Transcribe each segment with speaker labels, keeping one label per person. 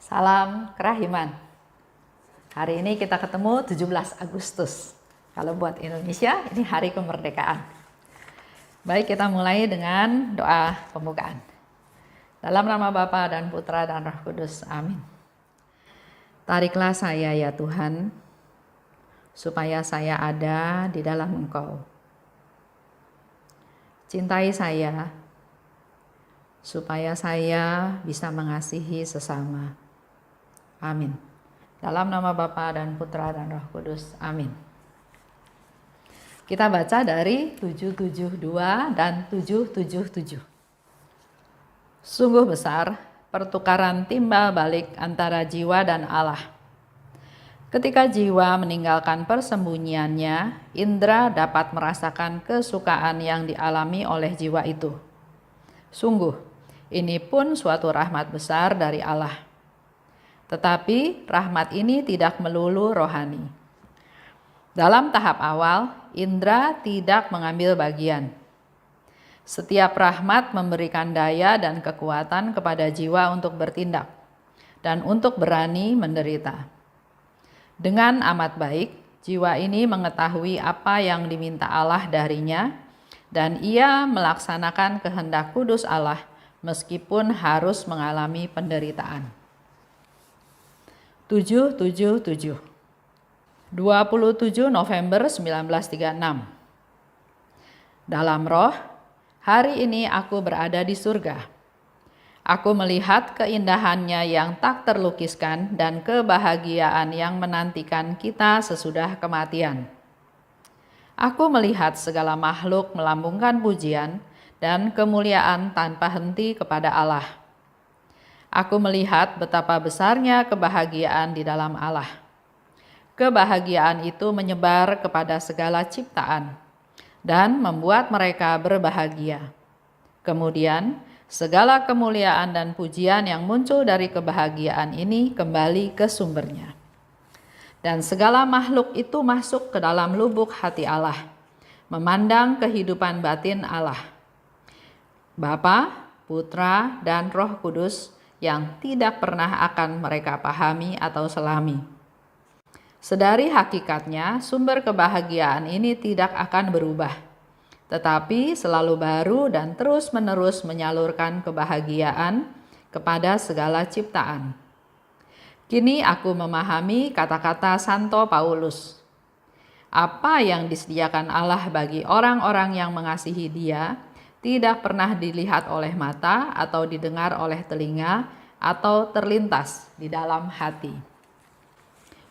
Speaker 1: Salam kerahiman. Hari ini kita ketemu 17 Agustus. Kalau buat Indonesia, ini hari kemerdekaan. Baik, kita mulai dengan doa pembukaan. Dalam nama Bapa dan Putra dan Roh Kudus. Amin. Tariklah saya ya Tuhan, supaya saya ada di dalam Engkau. Cintai saya, supaya saya bisa mengasihi sesama. Amin. Dalam nama Bapa dan Putra dan Roh Kudus. Amin. Kita baca dari 772 dan 777. Sungguh besar pertukaran timbal balik antara jiwa dan Allah. Ketika jiwa meninggalkan persembunyiannya, indera dapat merasakan kesukaan yang dialami oleh jiwa itu. Sungguh, ini pun suatu rahmat besar dari Allah. Tetapi rahmat ini tidak melulu rohani. Dalam tahap awal, indera tidak mengambil bagian. Setiap rahmat memberikan daya dan kekuatan kepada jiwa untuk bertindak dan untuk berani menderita. Dengan amat baik, jiwa ini mengetahui apa yang diminta Allah darinya, dan ia melaksanakan kehendak kudus Allah meskipun harus mengalami penderitaan. 777 27 November 1936. Dalam roh, hari ini aku berada di surga. Aku melihat keindahannya yang tak terlukiskan dan kebahagiaan yang menantikan kita sesudah kematian. Aku melihat segala makhluk melambungkan pujian dan kemuliaan tanpa henti kepada Allah. Aku melihat betapa besarnya kebahagiaan di dalam Allah. Kebahagiaan itu menyebar kepada segala ciptaan dan membuat mereka berbahagia. Kemudian, segala kemuliaan dan pujian yang muncul dari kebahagiaan ini kembali ke sumbernya. Dan segala makhluk itu masuk ke dalam lubuk hati Allah, memandang kehidupan batin Allah. Bapa, Putra, dan Roh Kudus yang tidak pernah akan mereka pahami atau selami. Sedari hakikatnya, sumber kebahagiaan ini tidak akan berubah, tetapi selalu baru dan terus-menerus menyalurkan kebahagiaan kepada segala ciptaan. Kini aku memahami kata-kata Santo Paulus. Apa yang disediakan Allah bagi orang-orang yang mengasihi Dia tidak pernah dilihat oleh mata atau didengar oleh telinga atau terlintas di dalam hati.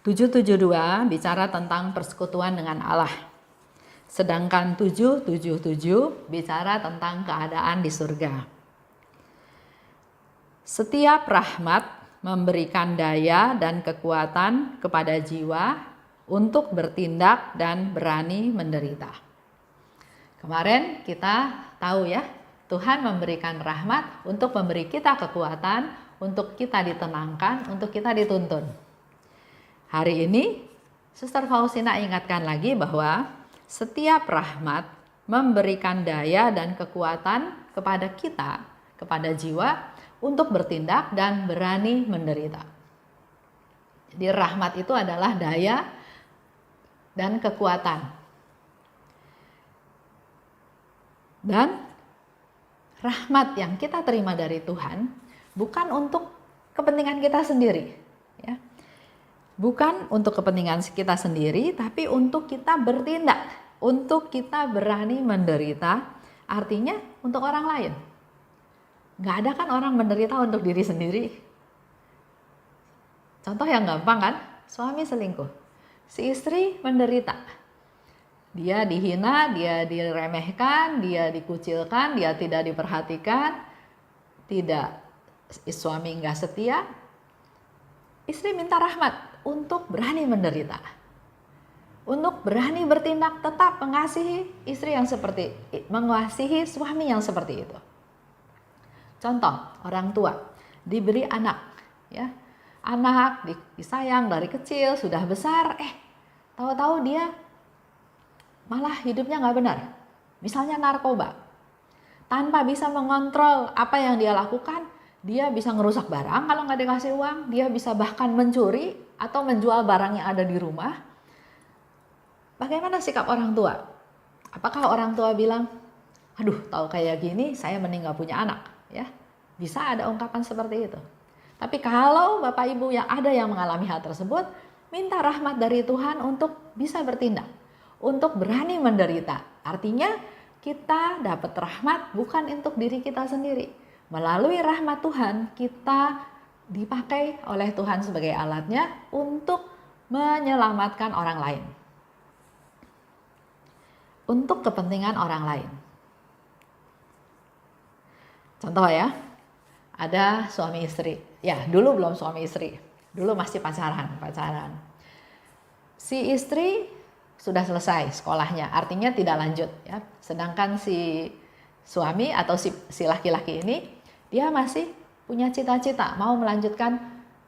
Speaker 1: 772 bicara tentang persekutuan dengan Allah. Sedangkan 777 bicara tentang keadaan di surga. Setiap rahmat memberikan daya dan kekuatan kepada jiwa untuk bertindak dan berani menderita. Kemarin kita tahu ya, Tuhan memberikan rahmat untuk memberi kita kekuatan, untuk kita ditenangkan, untuk kita dituntun. Hari ini, Suster Faustina ingatkan lagi bahwa setiap rahmat memberikan daya dan kekuatan kepada kita, kepada jiwa, untuk bertindak dan berani menderita. Jadi rahmat itu adalah daya dan kekuatan. Dan rahmat yang kita terima dari Tuhan bukan untuk kepentingan kita sendiri, ya. Bukan untuk kepentingan kita sendiri, tapi untuk kita bertindak, untuk kita berani menderita, artinya untuk orang lain. Gak ada kan orang menderita untuk diri sendiri. Contoh yang gampang kan, suami selingkuh, si istri menderita. Dia dihina, dia diremehkan, dia dikucilkan, dia tidak diperhatikan, suami nggak setia. Istri minta rahmat untuk berani menderita, untuk berani bertindak tetap mengasihi istri yang mengasihi suami yang seperti itu. Contoh, orang tua diberi anak, ya, anak disayang dari kecil, sudah besar, tahu-tahu dia malah hidupnya nggak benar, misalnya narkoba, tanpa bisa mengontrol apa yang dia lakukan, dia bisa ngerusak barang kalau nggak dikasih uang, dia bisa bahkan mencuri atau menjual barang yang ada di rumah. Bagaimana sikap orang tua? Apakah orang tua bilang, aduh tahu kayak gini saya mending nggak punya anak, ya? Bisa ada ungkapan seperti itu. Tapi kalau Bapak Ibu yang ada yang mengalami hal tersebut, minta rahmat dari Tuhan untuk bisa bertindak, untuk berani menderita. Artinya kita dapat rahmat bukan untuk diri kita sendiri. Melalui rahmat Tuhan kita dipakai oleh Tuhan sebagai alatnya untuk menyelamatkan orang lain. Untuk kepentingan orang lain. Contoh ya, ada suami istri. Ya, dulu belum suami istri. Dulu masih pacaran. Si istri sudah selesai sekolahnya, artinya tidak lanjut ya. Sedangkan si suami atau si laki-laki ini dia masih punya cita-cita mau melanjutkan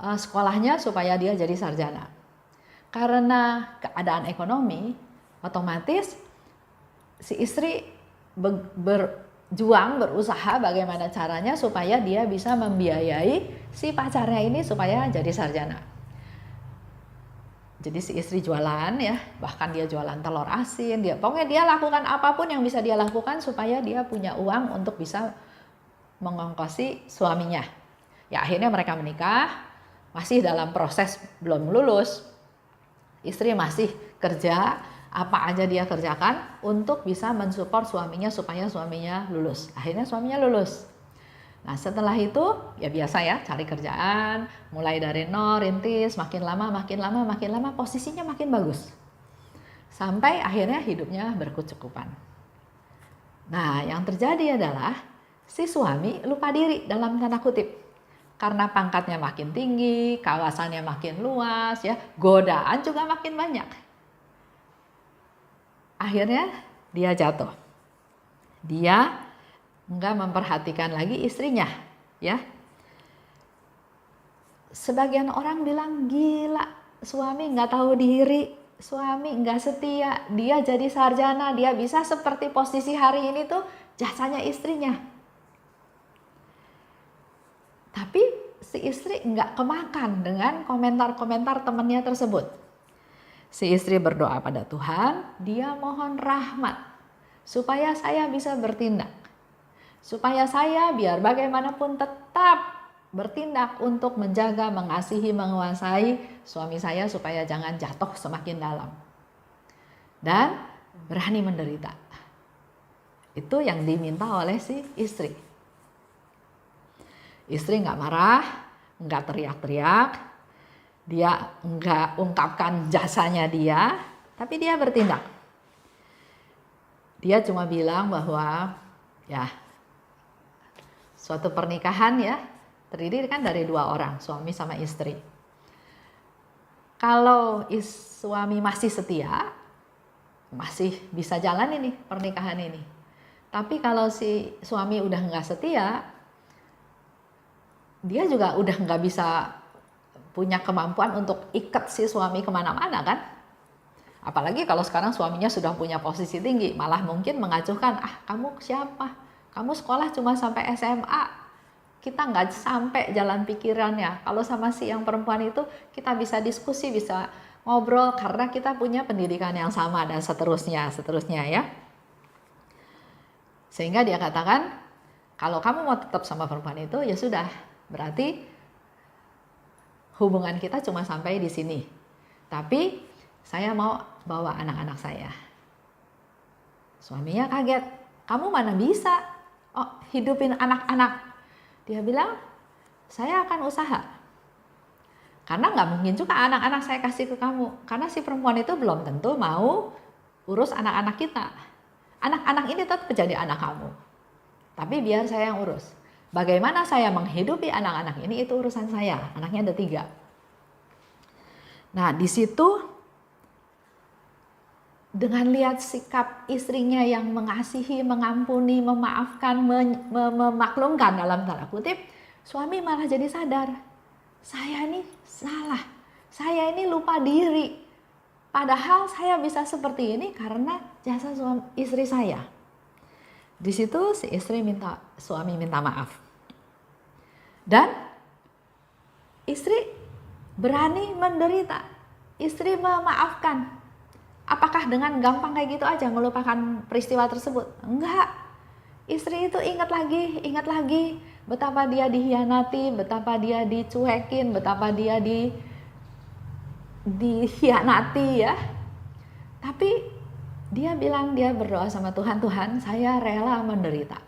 Speaker 1: sekolahnya supaya dia jadi sarjana. Karena keadaan ekonomi, otomatis si istri berjuang, berusaha bagaimana caranya supaya dia bisa membiayai si pacarnya ini supaya jadi sarjana. Jadi si istri jualan ya, bahkan dia jualan telur asin, pokoknya dia lakukan apapun yang bisa dia lakukan supaya dia punya uang untuk bisa mengongkosi suaminya. Ya akhirnya mereka menikah, masih dalam proses belum lulus. Istri masih kerja, apa aja dia kerjakan untuk bisa mensupport suaminya supaya suaminya lulus. Akhirnya suaminya lulus. Nah setelah itu ya biasa ya, cari kerjaan, mulai dari nol, rintis, makin lama posisinya makin bagus. Sampai akhirnya hidupnya berkecukupan. Nah yang terjadi adalah si suami lupa diri dalam tanda kutip. Karena pangkatnya makin tinggi, kawasannya makin luas, ya, godaan juga makin banyak. Akhirnya dia jatuh. Dia nggak memperhatikan lagi istrinya, ya. Sebagian orang bilang gila, suami nggak tahu diri, suami nggak setia, dia jadi sarjana, dia bisa seperti posisi hari ini tuh jasanya istrinya. Tapi si istri nggak kemakan dengan komentar-komentar temannya tersebut. Si istri berdoa pada Tuhan, dia mohon rahmat supaya saya bisa bertindak. Supaya saya biar bagaimanapun tetap bertindak untuk menjaga, mengasihi, menguasai suami saya supaya jangan jatuh semakin dalam. Dan berani menderita. Itu yang diminta oleh si istri. Istri nggak marah, nggak teriak-teriak, dia nggak ungkapkan jasanya dia, tapi dia bertindak. Dia cuma bilang bahwa ya suatu pernikahan ya terdiri kan dari dua orang, suami sama istri. Kalau suami masih setia, masih bisa jalan ini pernikahan ini. Tapi kalau si suami udah nggak setia, dia juga udah nggak bisa punya kemampuan untuk ikat si suami kemana-mana kan. Apalagi kalau sekarang suaminya sudah punya posisi tinggi, malah mungkin mengacuhkan, kamu siapa? Kamu sekolah cuma sampai SMA, kita nggak sampai jalan pikirannya. Kalau sama si yang perempuan itu kita bisa diskusi, bisa ngobrol karena kita punya pendidikan yang sama dan seterusnya ya. Sehingga dia katakan, kalau kamu mau tetap sama perempuan itu ya sudah, berarti hubungan kita cuma sampai di sini. Tapi saya mau bawa anak-anak saya. Suaminya kaget, kamu mana bisa hidupin anak-anak? Dia bilang, saya akan usaha. Karena nggak mungkin juga anak-anak saya kasih ke kamu. Karena si perempuan itu belum tentu mau urus anak-anak kita. Anak-anak ini tetap jadi anak kamu. Tapi biar saya yang urus. Bagaimana saya menghidupi anak-anak ini itu urusan saya. Anaknya ada 3. Nah di situ dengan lihat sikap istrinya yang mengasihi, mengampuni, memaafkan, memaklumkan dalam tanda kutip, suami malah jadi sadar. Saya ini salah. Saya ini lupa diri. Padahal saya bisa seperti ini karena jasa istri saya. Di situ si istri suami minta maaf. Dan istri berani menderita, istri memaafkan. Apakah dengan gampang kayak gitu aja melupakan peristiwa tersebut? Enggak. Istri itu ingat lagi betapa dia dihianati, betapa dia dicuekin, betapa dia dihianati ya. Tapi dia bilang, dia berdoa sama Tuhan, Tuhan saya rela menderita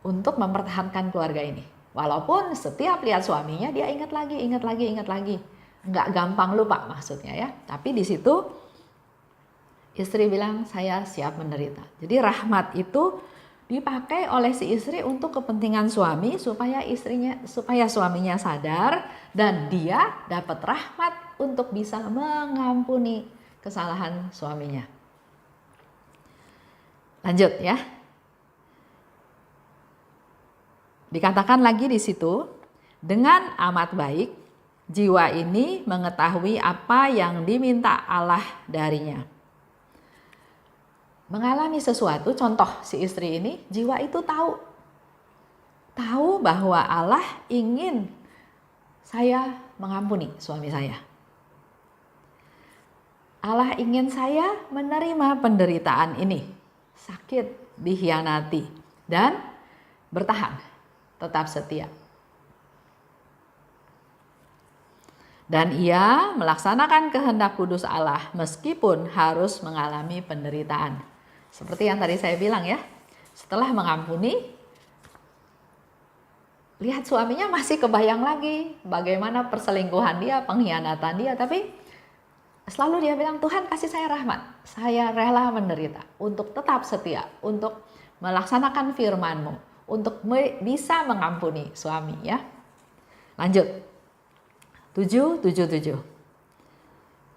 Speaker 1: untuk mempertahankan keluarga ini. Walaupun setiap lihat suaminya dia ingat lagi. Enggak gampang lupa maksudnya ya. Tapi di situ istri bilang saya siap menderita. Jadi rahmat itu dipakai oleh si istri untuk kepentingan suami supaya suaminya sadar dan dia dapat rahmat untuk bisa mengampuni kesalahan suaminya. Lanjut ya. Dikatakan lagi di situ, dengan amat baik jiwa ini mengetahui apa yang diminta Allah darinya. Mengalami sesuatu, contoh si istri ini, jiwa itu tahu bahwa Allah ingin saya mengampuni suami saya. Allah ingin saya menerima penderitaan ini, sakit, dikhianati, dan bertahan, tetap setia. Dan ia melaksanakan kehendak kudus Allah meskipun harus mengalami penderitaan. Seperti yang tadi saya bilang ya, setelah mengampuni, lihat suaminya masih kebayang lagi bagaimana perselingkuhan dia, pengkhianatan dia, tapi selalu dia bilang, Tuhan kasih saya rahmat, saya rela menderita untuk tetap setia, untuk melaksanakan firman-Mu, untuk bisa mengampuni suami ya. Lanjut, 777.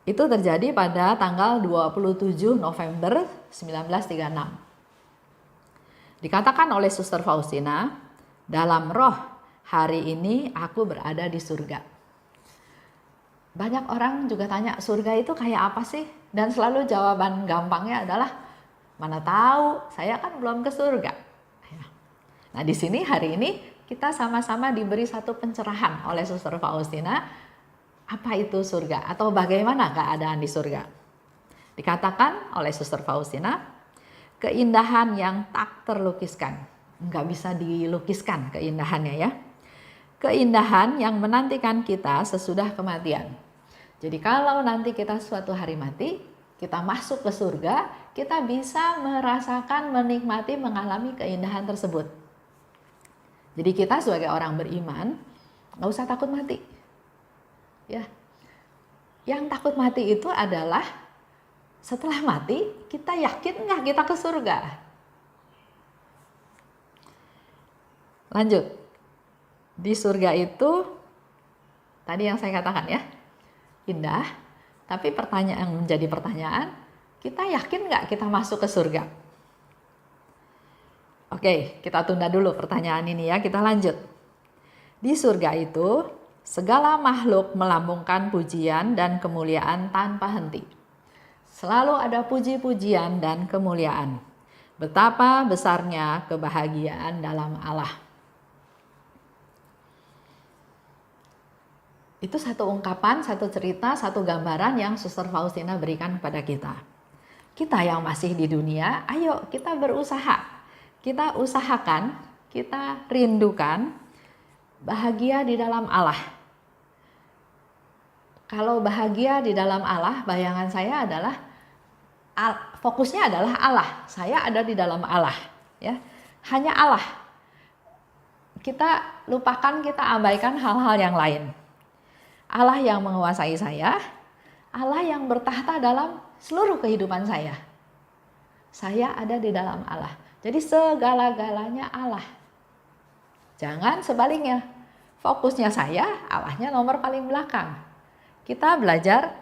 Speaker 1: Itu terjadi pada tanggal 27 November 1936. Dikatakan oleh Suster Faustina, dalam roh hari ini aku berada di surga. Banyak orang juga tanya, surga itu kayak apa sih? Dan selalu jawaban gampangnya adalah, mana tahu, saya kan belum ke surga. Nah di sini hari ini kita sama-sama diberi satu pencerahan oleh Suster Faustina, apa itu surga atau bagaimana keadaan di surga. Dikatakan oleh Suster Faustina, keindahan yang tak terlukiskan, nggak bisa dilukiskan keindahannya ya. Keindahan yang menantikan kita sesudah kematian. Jadi kalau nanti kita suatu hari mati, kita masuk ke surga, kita bisa merasakan, menikmati, mengalami keindahan tersebut. Jadi kita sebagai orang beriman, nggak usah takut mati. Ya, yang takut mati itu adalah setelah mati kita yakin nggak kita ke surga. Lanjut, di surga itu tadi yang saya katakan ya, indah. Tapi pertanyaan yang menjadi pertanyaan, kita yakin nggak kita masuk ke surga? Oke, kita tunda dulu pertanyaan ini ya, kita lanjut. Di surga itu segala makhluk melambungkan pujian dan kemuliaan tanpa henti. Selalu ada puji-pujian dan kemuliaan. Betapa besarnya kebahagiaan dalam Allah. Itu satu ungkapan, satu cerita, satu gambaran yang Suster Faustina berikan kepada kita. Kita yang masih di dunia, ayo kita berusaha. Kita usahakan, kita rindukan bahagia di dalam Allah. Kalau bahagia di dalam Allah, bayangan saya adalah fokusnya adalah Allah. Saya ada di dalam Allah, ya. Hanya Allah. Kita lupakan, kita abaikan hal-hal yang lain. Allah yang menguasai saya, Allah yang bertahta dalam seluruh kehidupan saya. Saya ada di dalam Allah. Jadi segala-galanya Allah. Jangan sebaliknya. Fokusnya saya, Allahnya nomor paling belakang. Kita belajar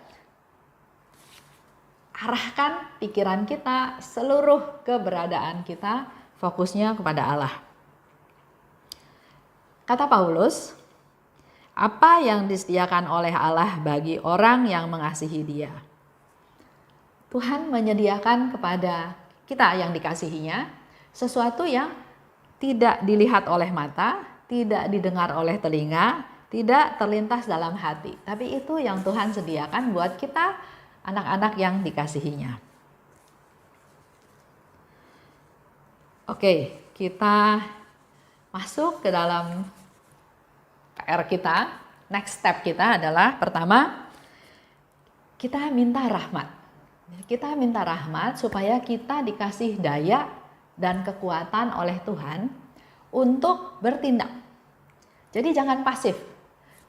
Speaker 1: arahkan pikiran kita, seluruh keberadaan kita, fokusnya kepada Allah. Kata Paulus, apa yang disediakan oleh Allah bagi orang yang mengasihi Dia? Tuhan menyediakan kepada kita yang dikasihinya sesuatu yang tidak dilihat oleh mata, tidak didengar oleh telinga, tidak terlintas dalam hati. Tapi itu yang Tuhan sediakan buat kita, anak-anak yang dikasihinya. Oke, kita masuk ke dalam PR kita. Next step kita adalah pertama, kita minta rahmat. Kita minta rahmat supaya kita dikasih daya dan kekuatan oleh Tuhan untuk bertindak. Jadi jangan pasif.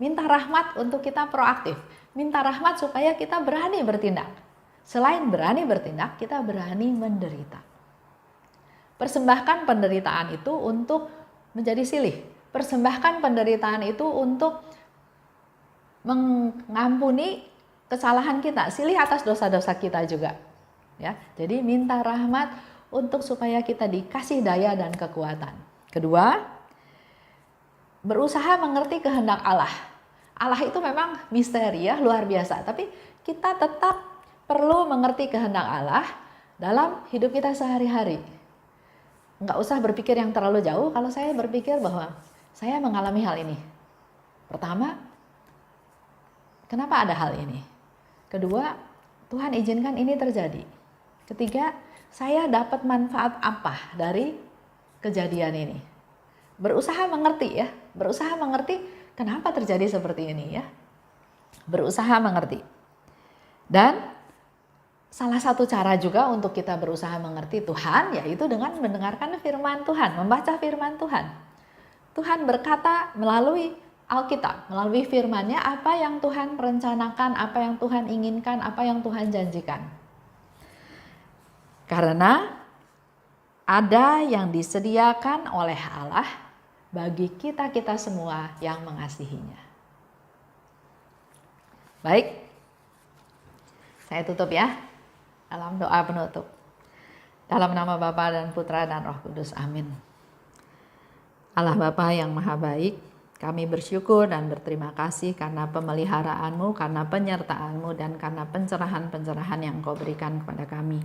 Speaker 1: Minta rahmat untuk kita proaktif. Minta rahmat supaya kita berani bertindak. Selain berani bertindak, kita berani menderita. Persembahkan penderitaan itu untuk menjadi silih. Persembahkan penderitaan itu untuk mengampuni kesalahan kita, silih atas dosa-dosa kita juga. Ya, jadi minta rahmat untuk supaya kita dikasih daya dan kekuatan. Kedua, berusaha mengerti kehendak Allah. Allah itu memang misteri ya, luar biasa. Tapi kita tetap perlu mengerti kehendak Allah dalam hidup kita sehari-hari. Nggak usah berpikir yang terlalu jauh. Kalau saya berpikir bahwa saya mengalami hal ini. Pertama, kenapa ada hal ini? Kedua, Tuhan izinkan ini terjadi. Ketiga, saya dapat manfaat apa dari kejadian ini? Berusaha mengerti ya, berusaha mengerti kenapa terjadi seperti ini ya. Berusaha mengerti. Dan salah satu cara juga untuk kita berusaha mengerti Tuhan yaitu dengan mendengarkan firman Tuhan, membaca firman Tuhan. Tuhan berkata melalui Alkitab, melalui firman-Nya apa yang Tuhan rencanakan, apa yang Tuhan inginkan, apa yang Tuhan janjikan. Karena ada yang disediakan oleh Allah bagi kita-kita semua yang mengasihinya. Baik, saya tutup ya dalam doa penutup. Dalam nama Bapa dan Putra dan Roh Kudus, amin. Allah Bapa yang maha baik, kami bersyukur dan berterima kasih karena pemeliharaanmu, karena penyertaanmu, dan karena pencerahan-pencerahan yang Kau berikan kepada kami.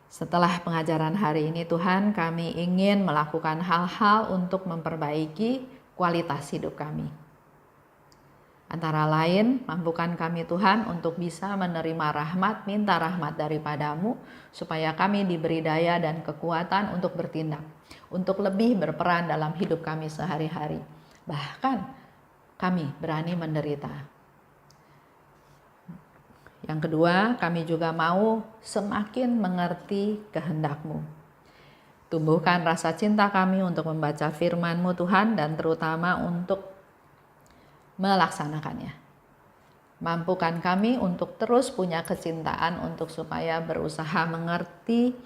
Speaker 1: Setelah pengajaran hari ini Tuhan, kami ingin melakukan hal-hal untuk memperbaiki kualitas hidup kami. Antara lain, mampukan kami Tuhan untuk bisa menerima rahmat, minta rahmat daripadamu, supaya kami diberi daya dan kekuatan untuk bertindak, untuk lebih berperan dalam hidup kami sehari-hari. Bahkan kami berani menderita. Yang kedua, kami juga mau semakin mengerti kehendak-Mu. Tumbuhkan rasa cinta kami untuk membaca firman-Mu Tuhan dan terutama untuk melaksanakannya. Mampukan kami untuk terus punya kecintaan untuk supaya berusaha mengerti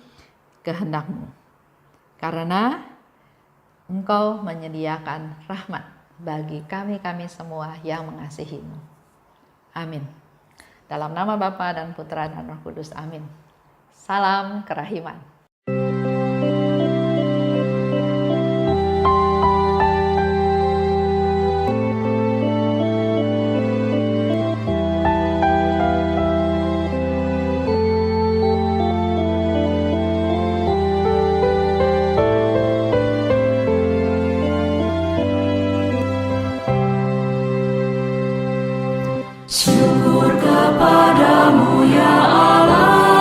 Speaker 1: kehendak-Mu. Karena Engkau menyediakan rahmat bagi kami-kami semua yang mengasihi-Mu. Amin. Dalam nama Bapa dan Putra dan Roh Kudus, amin. Salam kerahiman.
Speaker 2: Syukur kepadamu ya Allah,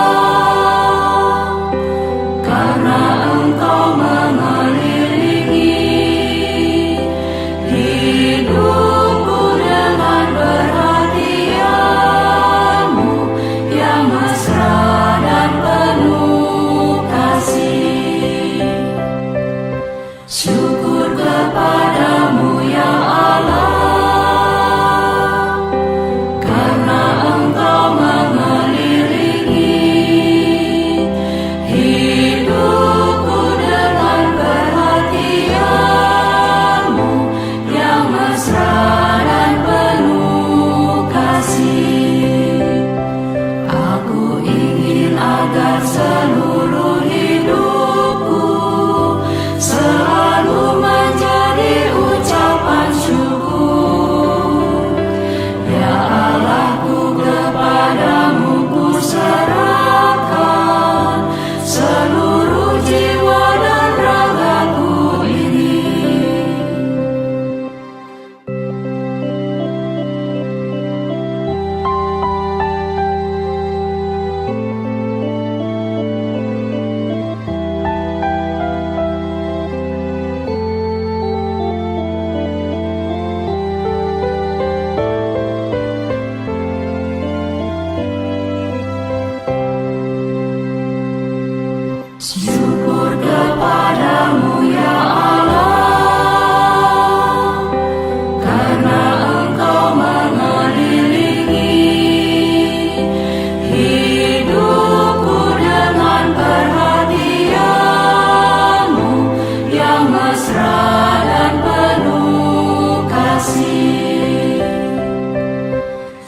Speaker 2: karena Engkau mengelilingi hidupku dengan perhatian-Mu yang mesra dan penuh kasih. Syukur kepadamu ya Allah, karena Engkau mengelilingi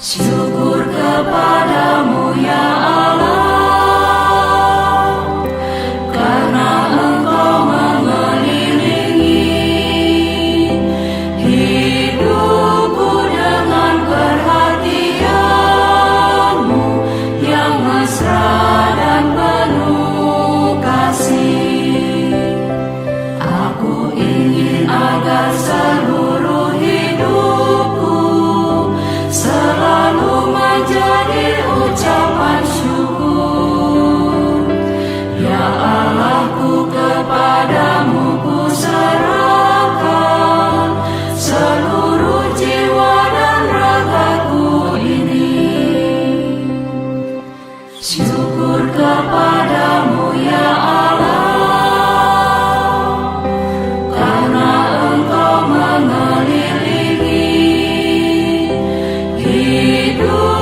Speaker 2: Syukur kepadamu ya Allah, karena Engkau mengelilingi hidupku dengan perhatian-Mu yang mesra dan penuh kasih. Aku ingin agar seluruh hidupku selalu menjadi ucapan syukur. Ya Allahku, kepadamu ku serahkan seluruh jiwa dan ragaku ini. Syukur kepadamu ya Allah, karena Engkau mengelilingi hidup